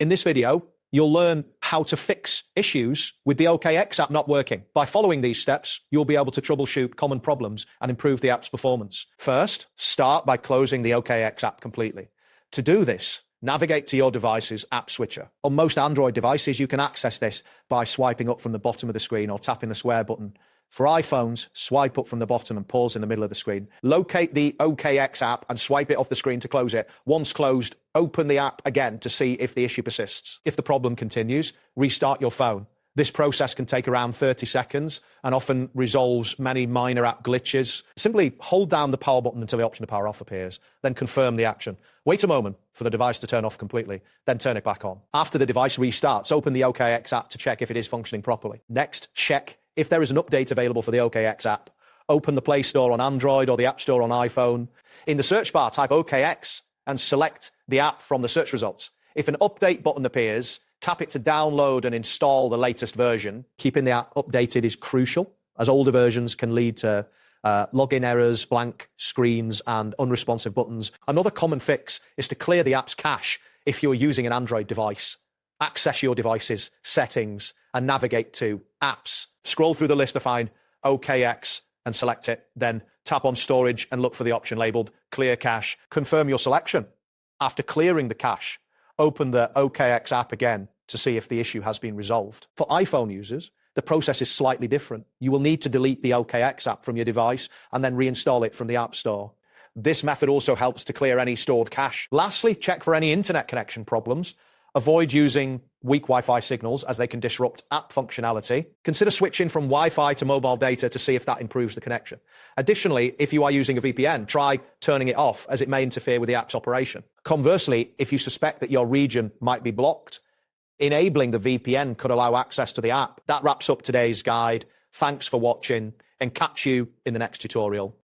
In this video, you'll learn how to fix issues with the OKX app not working. By following these steps, you'll be able to troubleshoot common problems and improve the app's performance. First, start by closing the OKX app completely. To do this, navigate to your device's app switcher. On most Android devices, you can access this by swiping up from the bottom of the screen or tapping the square button. For iPhones, swipe up from the bottom and pause in the middle of the screen. Locate the OKX app and swipe it off the screen to close it. Once closed, open the app again to see if the issue persists. If the problem continues, restart your phone. This process can take around 30 seconds and often resolves many minor app glitches. Simply hold down the power button until the option to power off appears, then confirm the action. Wait a moment for the device to turn off completely, then turn it back on. After the device restarts, open the OKX app to check if it is functioning properly. Next, check if there is an update available for the OKX app. Open the Play Store on Android or the App Store on iPhone. In the search bar, type OKX and select the app from the search results. If an update button appears, tap it to download and install the latest version. Keeping the app updated is crucial, as older versions can lead to login errors, blank screens, and unresponsive buttons. Another common fix is to clear the app's cache if you're using an Android device. Access your device's settings and navigate to Apps. Scroll through the list to find OKX and select it. Then tap on Storage and look for the option labeled Clear Cache. Confirm your selection. After clearing the cache, open the OKX app again to see if the issue has been resolved. For iPhone users, the process is slightly different. You will need to delete the OKX app from your device and then reinstall it from the App Store. This method also helps to clear any stored cache. Lastly, check for any internet connection problems. Avoid using weak Wi-Fi signals as they can disrupt app functionality. Consider switching from Wi-Fi to mobile data to see if that improves the connection. Additionally, if you are using a VPN, try turning it off as it may interfere with the app's operation. Conversely, if you suspect that your region might be blocked, enabling the VPN could allow access to the app. That wraps up today's guide. Thanks for watching and catch you in the next tutorial.